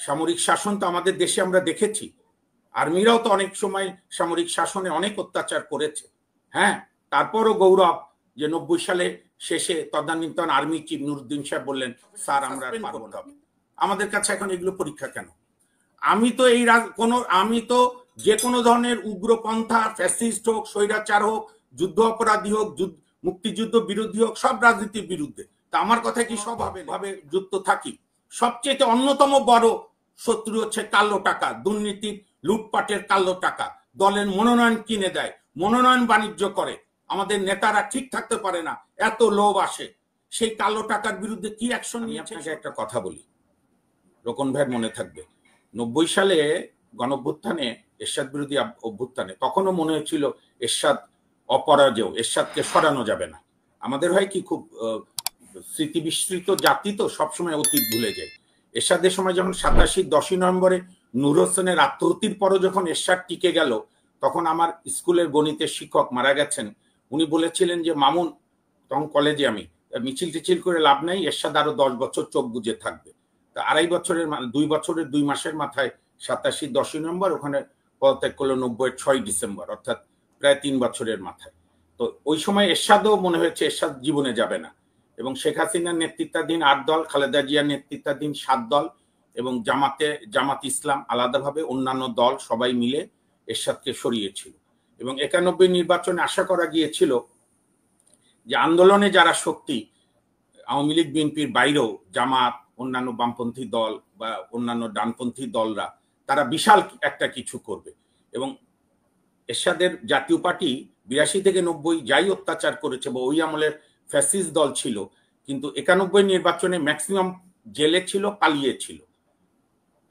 সামরিক শাসন তো আমাদের দেশে আমরা দেখেছি, আর্মিরাও তো অনেক সময় সামরিক শাসনে অনেক অত্যাচার করেছে। হ্যাঁ, তারপরও গৌরব যে 90 সালে শেষে তদানীন্তন আর্মি চিফ নুরুদ্দিন সাহেব বললেন, স্যার আমরা পারবো না। আমাদের কাছে এখন এগুলো পরীক্ষা কেন? আমি তো যে কোনো ধরনের উগ্রপন্থা, ফ্যাসিস্ট হোক, স্বৈরাচার হোক, যুদ্ধ অপরাধী হোক, মুক্তিযুদ্ধ বিরোধী হোক, সব রাজনীতির বিরুদ্ধে। তা আমার কথা কি সব ভাবে যুক্ত থাকি? সবচেয়ে অন্যতম বড় শত্রু হচ্ছে কালো টাকা, দুর্নীতির, লুটপাটের কালো টাকা। দলের মনোনয়ন কিনে দেয়, মনোনয়ন বাণিজ্য করে, আমাদের নেতারা ঠিক থাকতে পারে না, এত লোভ আসে। সেই কালো টাকার বিরুদ্ধে কি অ্যাকশন নিয়েছে? একটা কথা বলি, রোকন ভাইয়ের মনে থাকবে, 90 সালে গণঅভ্যুত্থানে, এরশাদ বিরোধী অভ্যুত্থানে, তখনও মনে হয়েছিল এরশাদ অপরাজেয়, এরশাদকে সরানো যাবে না। আমাদের হয় কি, খুব স্মৃতি বিস্মৃত জাতি তো, সবসময় অতীত ভুলে যায়। এরশাদের সময় যখন 87 10ই নভেম্বরে নূর হোসেনের আত্মহত্যির পরও যখন এরশাদ টিকে গেল, তখন আমার স্কুলের গণিতের শিক্ষক মারা গেছেন, উনি বলেছিলেন যে মামুন, তখন কলেজে আমি, মিছিল টিছিল করে লাভ নাই, এরশাদ আরো 10 বছর চোখ বুজে থাকবে। 2 বছরের 2 মাসের মাথায় 87 10ই নভেম্বর ওখানে পদত্যাগ করলো, 90-এর 6 ডিসেম্বর, অর্থাৎ প্রায় 3 বছরের মাথায়। তো ওই সময় এরশাদও মনে হয়েছে এরশাদ জীবনে যাবে না, এবং শেখ হাসিনার নেতৃত্বাধীন 8 দল, খালেদা জিয়ার নেতৃত্বাধীন 7 দল এবং জামাত ইসলাম আলাদাভাবে অন্যান্য দল সবাই মিলে এরশাদকে সরিয়েছিল। এবং 91 নির্বাচনে আশা করা গিয়েছিল যে আন্দোলনে যারা শক্তি, আওয়ামী লীগ বিএনপির বাইরেও জামাত, অন্যান্য বামপন্থী দল বা অন্যান্য ডানপন্থী দলরা, তারা বিশাল একটা কিছু করবে। এবং এরশাদের জাতীয় পার্টি 82 থেকে 90 যাই অত্যাচার করেছে বা ওই আমলের ফ্যাসিস্ট দল ছিল, কিন্তু 91 নির্বাচনে ম্যাক্সিমাম জেলে ছিল, পালিয়েছিল।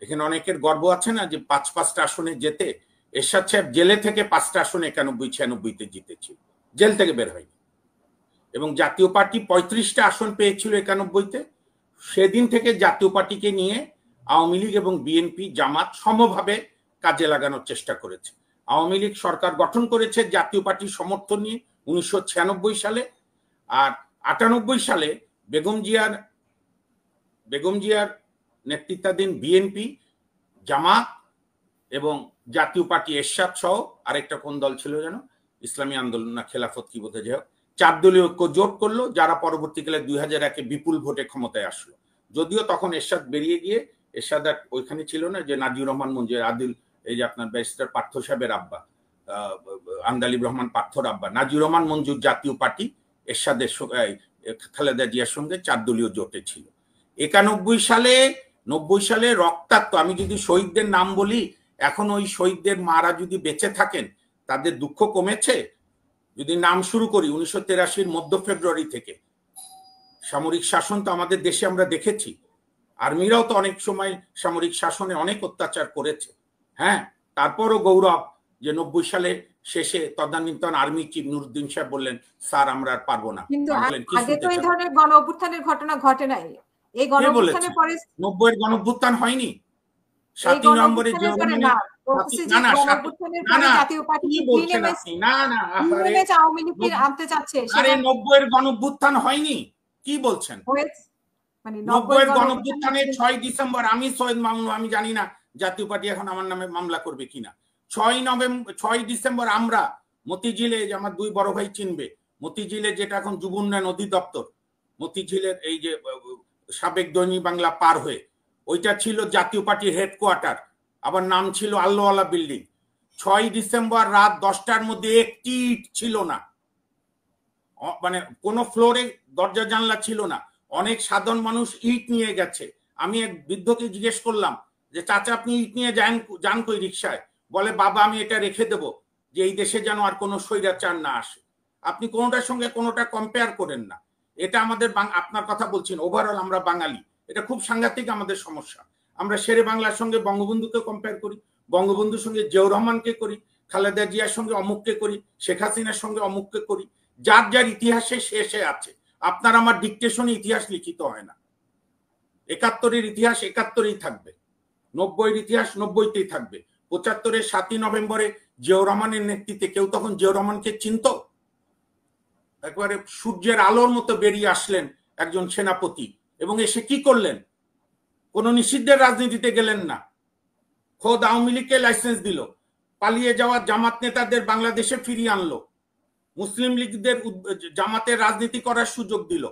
এখানে অনেকের গর্ব আছে না যে 5-5টা আসনে যেতে। এরশাদ সাহেব জেলে থেকে 5টা আসনে 91-96-তে জিতেছিল, জেল থেকে বের হয়নি। এবং জাতীয় পার্টি 35টা আসন পেয়েছিল 91-তে। সেদিন থেকে জাতীয় পার্টিকে নিয়ে আওয়ামী লীগ এবং বিএনপি, জামাত সমভাবে কাজে লাগানোর চেষ্টা করেছে। আওয়ামী লীগ সরকার গঠন করেছে জাতীয় পার্টির সমর্থন নিয়ে 1996 সালে, আর 98 সালে বেগম জিয়ার নেতৃত্বাধীন বিএনপি, জামাত এবং জাতীয় পার্টি, এরশাদ সহ আরেকটা কোন দল ছিল যেন, ইসলামী আন্দোলন না খেলাফত কি বোধ হয়, 4 দলীয় ঐক্য জোট করলো, যারা পরবর্তীকালে 2001-এ বিপুল ভোটে ক্ষমতায় আসলো। যদিও তখন এরশাদ বেরিয়ে গিয়ে, এরশাদ ওইখানে ছিল না, যে নাজির রহমান মঞ্জু, আদিল, এই যে আপনার ব্যারিস্টার পার্থ সাহেবের আব্বা, আন্দালিব রহমান পার্থর আব্বা, নাজির রহমান মঞ্জুর জাতীয় পার্টি এরশাদের খালেদা জিয়ার সঙ্গে 4 দলীয় জোটে ছিল। 90 সালে রক্তাক্ত, আমি যদি শহীদদের নাম বলি, এখন ওই শহীদদের মারা যদি বেঁচে থাকেন, তাদের দুঃখ কমেছে? যদি নাম শুরু করি, 1983-র মধ্য ফেব্রুয়ারি থেকে সামরিক শাসন তো আমাদের দেশে আমরা দেখেছি, আর্মিরাও তো অনেক সময় সামরিক শাসনে অনেক অত্যাচার করেছে। হ্যাঁ, তারপরও গৌরব যে 90 সালে শেষে তদানীন্তন আর্মি চিফ নুরুদ্দিন সাহেব বললেন, স্যার আমরা আর পারবো না। কিন্তু আগে তো এই ধরনের গণ অভ্যুত্থানের ঘটনা ঘটে নাই। এই গণ অভ্যুত্থানের পরে 90-এর গণ অভ্যুত্থান হয়নি? 7 নভেম্বরে যে জাতীয় পার্টি আওয়ামী লীগকে আনতে চাচ্ছে, আরে 90-এর গণ অভ্যুত্থান হয়নি? কি বলছেন? মানে 90-এর গণ অভ্যুত্থানে 6 ডিসেম্বর, আমি সৈয়দ মামুন, আমি জানি না জাতীয় পার্টি এখন আমার নামে মামলা করবে কিনা। 6 ডিসেম্বর আমরা মতিঝিলে, যে আমার 2 বড় ভাই চিনবে, মতিঝিলে যেটা এখন যুব উন্নয়ন অধিদপ্তর, মতিঝিলের এই যে সাবেক দৈনিক বাংলা পার হয়ে, ওইটা ছিল জাতীয় পার্টির হেডকোয়ার্টার, আবার নাম ছিল আল্লাহওয়ালা বিল্ডিং। 6 ডিসেম্বর রাত 10টার মধ্যে একটি ইট ছিল না, মানে কোনো ফ্লোরে দরজা জানলা ছিল না। অনেক সাধারণ মানুষ ইট নিয়ে গেছে। আমি এক বৃদ্ধকে জিজ্ঞেস করলাম যে চাচা আপনি ইট নিয়ে যান কই রিক্সায়? বলে বাবা আমি এটা রেখে দেবো, যে এই দেশে যেন আর কোনো স্বৈরাচার না আসে। আপনি কোনোটার সঙ্গে কোনোটা কম্পেয়ার করেন না। এটা আমাদের, আপনার কথা বলছেন, ওভারঅল আমরা বাঙালি, এটা খুব সাংঘাতিক আমাদের সমস্যা। আমরা শেরে বাংলার সঙ্গে বঙ্গবন্ধুকে কম্পেয়ার করি, বঙ্গবন্ধুর সঙ্গে জিয়াউর রহমানকে করি, খালেদা জিয়ার সঙ্গে অমুককে করি, শেখ হাসিনার সঙ্গে অমুককে করি। যার যার ইতিহাসে শেষে আছে। আপনার আমার ডিকটেশনে ইতিহাস লিখিত হয় না। 71-এর ইতিহাস 71-এই থাকবে, 90-এর ইতিহাস 90-তেই থাকবে। 75-এর 7ই নভেম্বরে জিয়াউর রহমানের নেতৃত্বে, কেউ তখন জিয়াউর রহমানকে চিনত? একবারে সূর্যের আলোর মতো বেরিয়ে আসলেন একজন সেনাপতি, এবং এসে কি করলেন? কোন নিষিদ্ধের রাজনীতিতে গেলেন না, খোদ আওয়ামী লীগকে লাইসেন্স দিল, পালিয়ে যাওয়া জামাত নেতাদের বাংলাদেশে ফিরিয়ে আনলো, মুসলিম লীগদের জামাতের রাজনীতি করার সুযোগ দিল।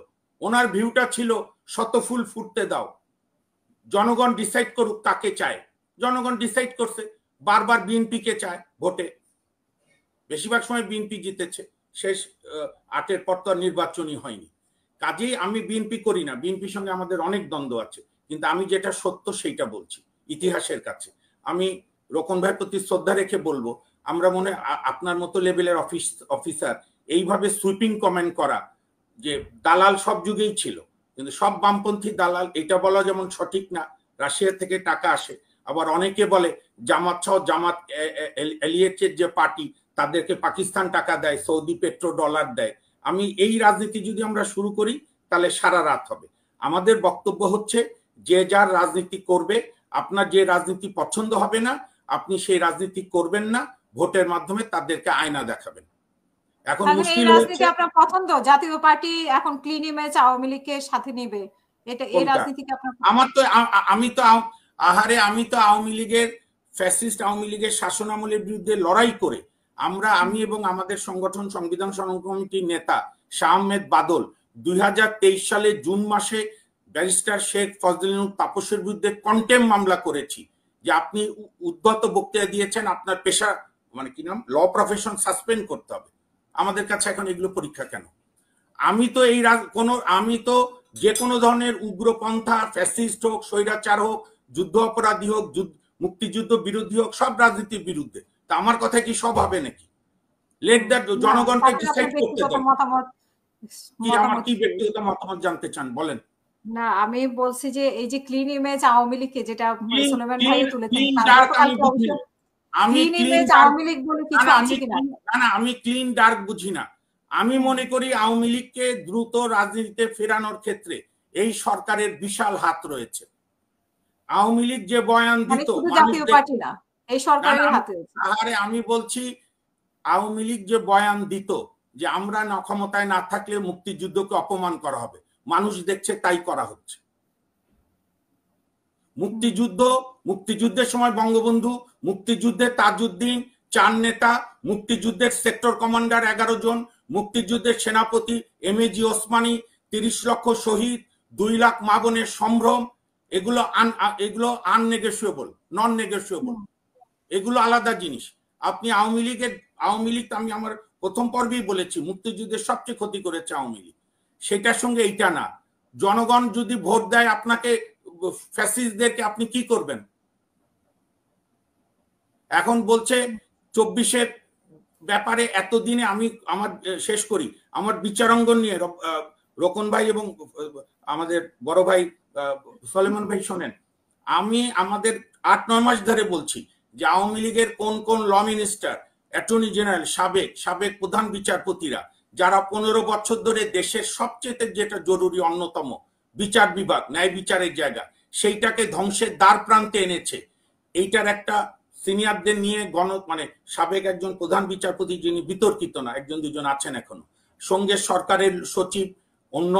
ওনার ভিউটা ছিল শত ফুল ফুটতে দাও, জনগণ ডিসাইড করুক কাকে চায়। জনগণ ডিসাইড করছে, বারবার বিএনপিকে চায় ভোটে, বেশিরভাগ সময় বিএনপি জিতেছে, শেষ 8-এর পর তো নির্বাচনই হয়নি। কাজেই আমি বিএনপি করি না, বিএনপির সঙ্গে আমাদের অনেক দ্বন্দ্ব আছে, কিন্তু আমি যেটা সত্য সেইটা বলছি ইতিহাসের কাছে। আমি রোকন ভাইয়ের প্রতি শ্রদ্ধা রেখে বলবো, আমরা মনে আপনার মতো লেভেলের অফিসার এইভাবে সুইপিং কমেন্ট করা যে দালাল সব যুগেই ছিল, কিন্তু সব বামপন্থী দালাল, এটা বলা যেমন সঠিক না। রাশিয়া থেকে টাকা আসে, আবার অনেকে বলে জামাত সহ জামাত এলিয়েটের যে পার্টি তাদেরকে পাকিস্তান টাকা দেয়, সৌদি পেট্রো ডলার দেয়। আমি এই রাজনীতি যদি আমরা শুরু করি তাহলে সারা রাত হবে। আমাদের বক্তব্য হচ্ছে যে যার রাজনীতি করবে, আপনার যে রাজনীতি পছন্দ হবে না আপনি সেই রাজনীতি করবেন না, ভোটের মাধ্যমে তাদেরকে আয়না দেখাবেন। এখন মুশকিল হচ্ছে আপনার পছন্দ জাতীয় পার্টি এখন ক্লিন ইমেজ আওয়ামী লীগের সাথে নেবে, এটা এই রাজনীতিকে আপনার আমার তো আমি তো আওয়ামী লীগের ফ্যাসিস্ট আওয়ামী লীগের শাসনামলের বিরুদ্ধে লড়াই করে আমি এবং আমাদের সংগঠন সংবিধান সংগ্রাম কমিটির নেতা শাহ আহমেদ বাদল 2023 সালে জুন মাসে ব্যারিস্টার শেখ ফজলুল তাপসের বিরুদ্ধে কন্টেম্প মামলা করেছি যে আপনি উদ্যত বক্তৃতা দিয়েছেন, আপনার পেশা মানে কি নাম ল প্রফেশন সাসপেন্ড করতে হবে। আমাদের কাছে এখন এগুলো পরীক্ষা কেন? আমি তো যে কোনো ধরনের উগ্রপন্থা, ফ্যাসিস্ট হোক, স্বৈরাচার হোক, যুদ্ধ অপরাধী হোক, মুক্তিযুদ্ধ বিরোধী হোক, সব রাজনীতির বিরুদ্ধে। তা আমার কথা কি সব হবে নাকি? লেট দ্যাট জনগণকে ডিসাইড করতে দেন। কি আমার কি ব্যক্তিগত মতামত জানতে চান বলেন? না, আমি বলছি যে এই যে ক্লিন ইমেজ আওয়ামী লীগকে যেটা সুলেমান ভাই তুলেছেন, আমি ক্লিন ডার্ক বুঝি না। আমি মনে করি আওয়ামী লীগকে দ্রুত রাজনীতিতে ফেরানোর ক্ষেত্রে এই সরকারের বিশাল হাত রয়েছে। আওয়ামী লীগ যে বয়ান দিত, আমি বলছি আওয়ামী লীগ যে বয়ান দিত যে আমরা না ক্ষমতায় না থাকলে মুক্তিযুদ্ধকে অপমান করা হবে, মানুষ দেখছে তাই করা হচ্ছে। মুক্তিযুদ্ধের সময় বঙ্গবন্ধু, মুক্তিযুদ্ধে তাজউদ্দিন, 4 নেতা, মুক্তিযুদ্ধের সেক্টর কমান্ডার 11 জন, মুক্তিযুদ্ধের সেনাপতি এমএজি ওসমানী, 30 লক্ষ শহীদ, 2 লাখ মা বোনের সম্ভ্রম, এগুলো আননেগোশিয়েবল, নন নেগোশিয়েবল, এগুলো আলাদা জিনিস। আপনি আওয়ামী লীগ আমি আমার প্রথম পর্বেই বলেছি মুক্তিযুদ্ধের সবচেয়ে ক্ষতি করেছে আওয়ামী লীগ, সেটার সঙ্গে এইটা না। জনগণ যদি ভোট দেয় আপনাকে, ফ্যাসিস্টদেরকে আপনি কি করবেন? এখন বলছে 24-এর ব্যাপারে এতদিনে আমি আমার শেষ করি আমার বিচারাঙ্গন নিয়ে রোকন ভাই এবং আমাদের বড় ভাই সলেমান ভাই শোনেন, আমি আমাদের 8-9 মাস ধরে বলছি যে আওয়ামী লীগের কোন কোন ল মিনিস্টার, অ্যাটর্নি জেনারেল, সাবেক প্রধান বিচারপতিরা যারা 15 বছর ধরে দেশের সবচেয়ে যেটা জরুরি অন্যতম বিচার বিভাগ, ন্যায় বিচারের জায়গা, সেইটাকে ধ্বংসের দ্বার প্রান্তে এনেছে। এইটার একটা সিনিয়রদের নিয়ে সাবেক একজন প্রধান বিচারপতি যিনি বিতর্কিত না, 1-2 জন আছেন এখনো, সঙ্গে সরকারের সচিব, অন্য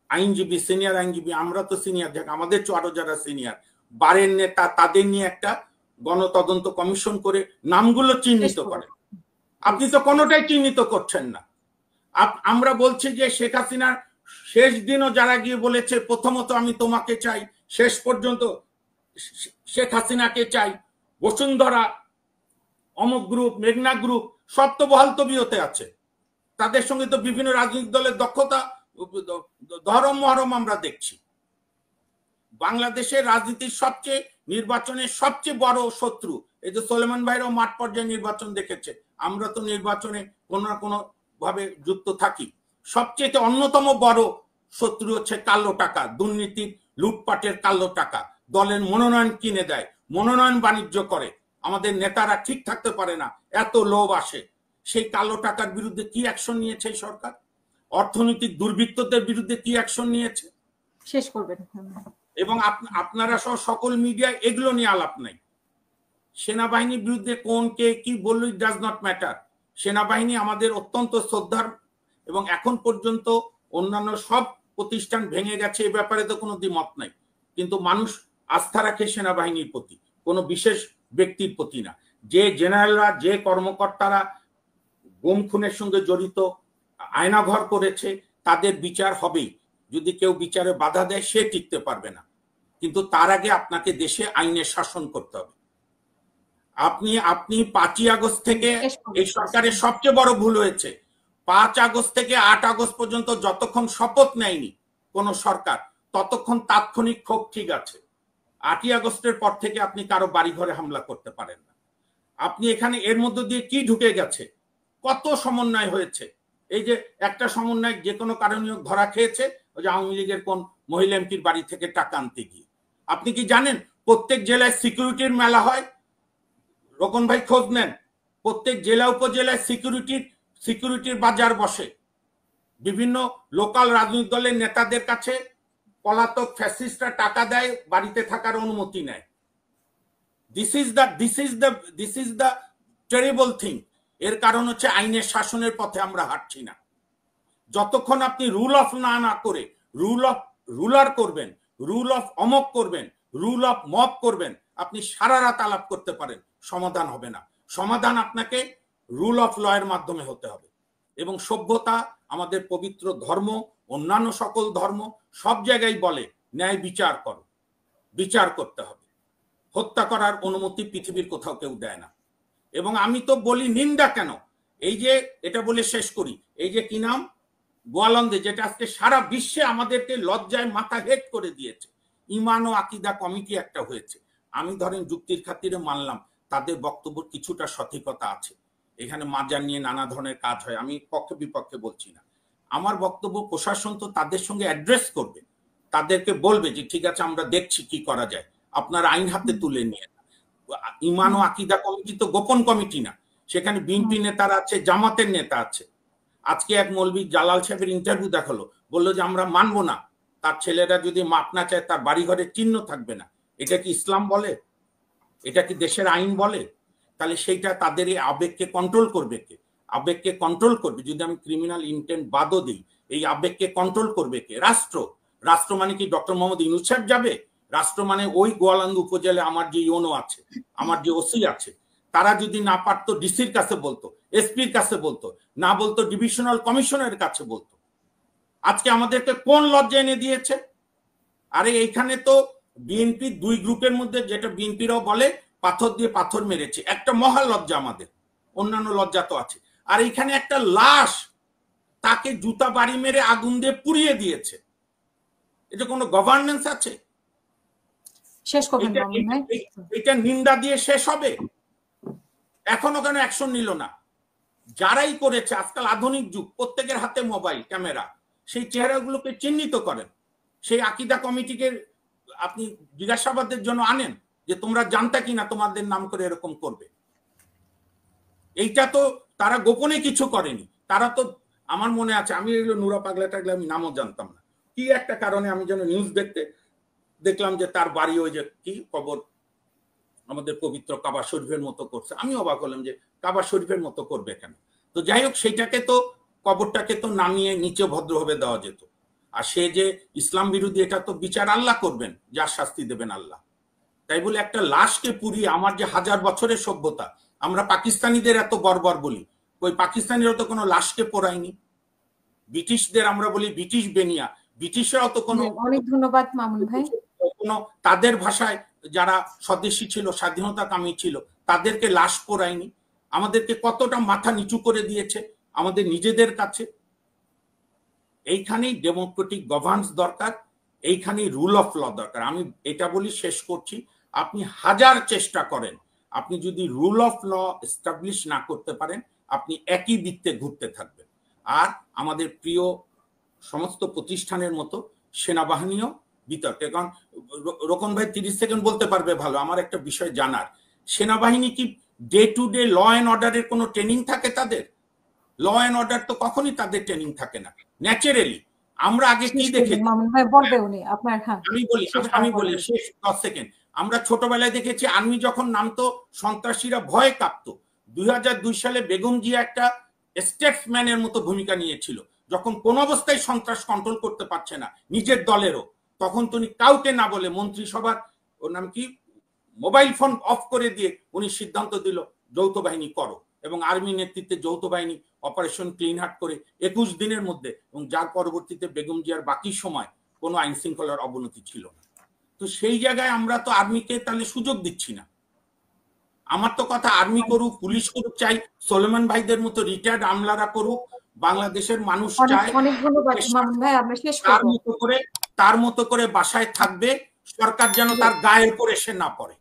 আইনজীবী, সিনিয়র আইনজীবী, আমরা তো সিনিয়র, আমাদের আরো যারা সিনিয়র বারের নেতা, তাদের নিয়ে একটা গণতদন্ত কমিশন করে নামগুলো চিহ্নিত করে। আপনি তো কোনোটাই চিহ্নিত করছেন না। আমরা বলছি যে শেখ হাসিনার শেষ দিনও যারা গিয়ে বলেছে প্রথমত আমি তোমাকে চাই, শেষ পর্যন্ত শেখ হাসিনাকে চাই, বসুন্ধরা, অমুক গ্রুপ, মেঘনা গ্রুপ, সব তো বহাল তবিয়তে আছে। তাদের সঙ্গে তো বিভিন্ন রাজনৈতিক দলের দক্ষতা ধরম মহরম আমরা দেখছি। বাংলাদেশের রাজনীতির নির্বাচনের সবচেয়ে বড় শত্রু, এই যে সলেমান ভাইরাও মাঠ পর্যায়ে নির্বাচন দেখেছে, আমরা তো নির্বাচনে কোনো না কোনো ভাবে যুক্ত থাকি। সবচেয়ে অন্যতম বড় শত্রু হচ্ছে কালো টাকা, দুর্নীতির, লুটপাটের কালো টাকা। দলের মনোনয়ন কিনে দেয়, মনোনয়ন বাণিজ্য করে, আমাদের নেতারা ঠিক থাকতে পারে না, এত লোভ আসে। সেই কালো টাকার বিরুদ্ধে কি অ্যাকশন নিয়েছে এই সরকার? অর্থনৈতিক দুর্বৃত্তদের বিরুদ্ধে কি অ্যাকশন নিয়েছে? শেষ করবেন। এবং আপনারা সহ সকল মিডিয়া এগুলো নিয়ে আলাপ নাই। সেনাবাহিনীর বিরুদ্ধে কোন কে কি বললো, ইট ডাজ নট ম্যাটার। সেনাবাহিনী আমাদের অত্যন্ত শ্রদ্ধার, এবং এখন পর্যন্ত অন্যান্য সব প্রতিষ্ঠান ভেঙে গেছে, এ ব্যাপারে তো কোনো দ্বিমত নাই, কিন্তু মানুষ আস্থা রাখে সেনাবাহিনীর প্রতি, কোনো বিশেষ ব্যক্তির প্রতি না। যে জেনারেলরা, যে কর্মকর্তারা গুম খুনের সঙ্গে জড়িত, আয়নাঘর করেছে, তাদের বিচার হবেই। যদি কেউ বিচারে বাধা দেয়, সে টিকতে পারবে না। কিন্তু তার আগে আপনাকে দেশে আইনের শাসন করতে হবে। আপনি 5ই আগস্ট থেকে, এই সরকারের সবচেয়ে বড় ভুল হয়েছে, 5 আগস্ট থেকে 8 আগস্ট পর্যন্ত যতক্ষণ শপথ নেয়নি কোন সরকার, ততক্ষণ তাৎক্ষণিক ক্ষোভ ঠিক আছে। 8ই আগস্টের পর থেকে আপনি কারো বাড়িঘরে হামলা করতে পারেন না। আপনি এখানে এর মধ্য দিয়ে কি ঢুকে গেছে, কত সমন্বয় হয়েছে। এই যে একটা সমন্বয় যে কোনো কারণে ধরা খেয়েছে, ওই যে আওয়ামী লীগের কোন মহিলা এমপির বাড়ি থেকে টাকা আনতে গিয়ে। আপনি কি জানেন প্রত্যেক জেলায় সিকিউরিটির মেলা হয়? রোকন ভাই খোঁজ নেন, প্রত্যেক জেলা উপজেলায় সিকিউরিটির বাজার বসে। বিভিন্ন লোকাল রাজনৈতিক দলের নেতাদের কাছে পলাতক ফ্যাসিস্টরা টাকা দেয়, বাড়িতে থাকার অনুমতি নেয়। This is the terrible thing. এর কারণ হচ্ছে আইনের শাসনের পথে আমরা হাঁটছি না। যতক্ষণ আপনি রুল অফ না করে রুল অফ রুলার করবেন, রুল অফ অমক করবেন, রুল অফ মব করবেন, আপনি সারা রাত আলাপ করতে পারেন, সমাধান হবে না। সমাধান আপনাকে রুল অফ ল এর মাধ্যমে হতে হবে। এবং সভ্যতা, আমাদের পবিত্র ধর্ম, অন্যান্য সকল ধর্ম সব জায়গায় বলে ন্যায় বিচার করো, বিচার করতে হবে। হত্যা করার অনুমতি পৃথিবীর কোথাও কেউ দেয় না। এবং আমি তো বলি নিন্দা কেন, এই যে এটা বলে শেষ করি, এই যে কি নাম, গোয়ালন্দে, যেটা আজকে সারা বিশ্বে আমাদেরকে লজ্জায় মাথা হেট করে দিয়েছে, ইমান ও আকিদা কমিটি একটা হয়েছে। আমি ধরেন যুক্তির খাতিরে মানলাম তাদের বক্তব্য কিছুটা সঠিকতা আছে, এখানে মাজার নিয়ে নানা ধরনের কাজ হয়, আমি পক্ষে বিপক্ষে বলছি না। আমার বক্তব্য প্রশাসন তো তাদের সঙ্গে অ্যাড্রেস করবে, তাদেরকে বলবে যে ঠিক আছে আমরা দেখছি কি করা যায়, আপনার আইন হাতে তুলে নিয়ে। ইমান ও আকিদা কমিটি তো গোপন কমিটি না, সেখানে বিএনপি নেতারা আছে, জামাতের নেতা আছে। আজকে এক মৌলবী জালাল সাহেবের ইন্টারভিউ দেখালো, বললো যে আমরা মানবো না, তার ছেলেরা যদি মাপ না চায় তার বাড়িঘরের চিহ্ন থাকবে না। এটা কি ইসলাম বলে? এটা কি দেশের আইন বলে? তাহলে সেইটা তাদের এই আবেগকে কন্ট্রোল করবে কে? আবেগকে কন্ট্রোল করবে, যদি আমি ক্রিমিনাল ইন্টেন্ট বাদও দিই, এই আবেগকে কন্ট্রোল করবে কে? রাষ্ট্র। রাষ্ট্র মানে কি ডক্টর মোহাম্মদ ইউনূস সাহেব যাবে? রাষ্ট্র মানে ওই গোয়ালন্দ উপজেলায় আমার যে ইউনো আছে, আমার যে ওসি আছে, তারা যদি না পারতো ডিসির কাছে বলতো, এসপির কাছে বলতো, না বলতো ডিভিশনাল কমিশনের কাছে বলতো। আজকে আমাদেরকে কোন লজ্জা এনে দিয়েছে? আরে এইখানে তো বিএনপি দুই গ্রুপের মধ্যে, যেটা বিএনপিরাও বলে পাথর দিয়ে পাথর মেরেছে, একটা মহা লজ্জা আমাদের, অন্যান্য লজ্জা তো আছে। আর এইখানে একটা লাশ, তাকে জুতা বাড়ি মেরে আগুন দিয়ে পুড়িয়ে দিয়েছে। এটা কোনো গভর্নেন্স আছে? শেষ করবেন এটা নিন্দা দিয়ে শেষ হবে? এখনো কেন অ্যাকশন নিল না? যারাই করেছে, আজকাল আধুনিক যুগ, প্রত্যেকের হাতে মোবাইল ক্যামেরা, সেই চেহারাগুলোকে চিহ্নিত করেন। সেই আকিদা কমিটিকে আপনি জিজ্ঞাসাবাদের জন্য আনেন যে তোমরা জানতা কিনা তোমাদের নাম করে এরকম করবে। এইটা তো তারা গোপনে কিছু করেনি, তারা তো, আমার মনে আছে, আমি এগুলো নুরা পাগলা টাগলা আমি নামও জানতাম না, কি একটা কারণে আমি যেন নিউজ দেখলাম যে তার বাড়ি ওই যে কি কবর আমাদের পবিত্র কাবা শরীফের মতো করছে। আমি অবাক হলাম যে কাবা শরীফের মতো করবে কেন? তো যাই হোক, সেইটাকে তো, কবরটাকে তো নামিয়ে নিচে ভদ্রভাবে দেওয়া যেত। আর সে যে ইসলাম বিরোধী, এটা তো বিচার আল্লাহ করবেন, যার শাস্তি দেবেন আল্লাহ। তাই বলে একটা লাশকে পুড়িয়ে, আমার যে 1000 বছরের সভ্যতা, আমরা পাকিস্তানিদের এত বর্বর বলি, ওই পাকিস্তানিরা তো কোনো লাশকে পোড়ায়নি। ব্রিটিশদের আমরা বলি ব্রিটিশ বেনিয়া, ব্রিটিশরাও তো কোনো, অনেক ধন্যবাদ মামুন ভাই, কোনো তাদের ভাষায় যারা স্বদেশী ছিল, স্বাধীনতা কামী ছিল, তাদেরকে লাশ পোড়ায়নি। আমাদেরকে কতটা মাথা নিচু করে দিয়েছে আমাদের নিজেদের কাছে। এইখানেই ডেমোক্রেটিক গভর্নেন্স দরকার, এইখানেই রুল অফ ল দরকার। আমি এটা বলি, শেষ করছি, আপনি হাজার চেষ্টা করেন, আপনি যদি রুল অফ ল এস্টাবলিশ না করতে পারেন, আপনি একই বৃত্তে ঘুরতে থাকবেন। আর আমাদের প্রিয় সমস্ত প্রতিষ্ঠানের মতো সেনাবাহিনীও বিতর্কে, কারণ রোকন ভাই 30 সেকেন্ড বলতে পারবে ভালো, আমার একটা বিষয় জানার, সেনাবাহিনী কি day to day law and অর্ডারের কোনো ট্রেনিং থাকে তাদের? ল অ্যান্ড অর্ডার তো কখনই তাদের ট্রেনিং থাকে না ন্যাচারালি। আমরা আগে কি দেখেছি, আমি বলি শেষ 10 সেকেন্ড, আমরা ছোটবেলায় দেখেছি আর্মি যখন নামতো সন্ত্রাসীরা ভয়ে কাঁপতো। 2002 সালে বেগম জিয়া একটা স্টেটসম্যানের মতো ভূমিকা নিয়েছিল, যখন কোন অবস্থায় সন্ত্রাস কন্ট্রোল করতে পারছে না নিজের দলেরও, তখন তিনি কাউকে না বলে মন্ত্রিসভার ওর নাম কি, মোবাইল ফোন অফ করে দিয়ে উনি সিদ্ধান্ত দিল যৌথ বাহিনী করো, এবং আর্মি নেতৃত্বে যৌথ বাহিনী অপারেশন ক্লিন হার্ট করে 21 দিনের মধ্যে, এবং যার পরবর্তীতে বেগম জিয়ার বাকি সময় কোনো আইন শৃঙ্খলার অবনতি ছিল না। তো সেই জায়গায় আমরা তো আর্মিকে তাহলে সুযোগ দিচ্ছি না। আমার তো কথা, আর্মি করুক, পুলিশ করুক, চাই সোলেমান ভাইদের মতো রিটায়ার্ড আমলারা করুক, বাংলাদেশের মানুষ চায় তার মতো করে বাসায় থাকবে, সরকার যেন তার গায়ের উপর এসে না পড়ে।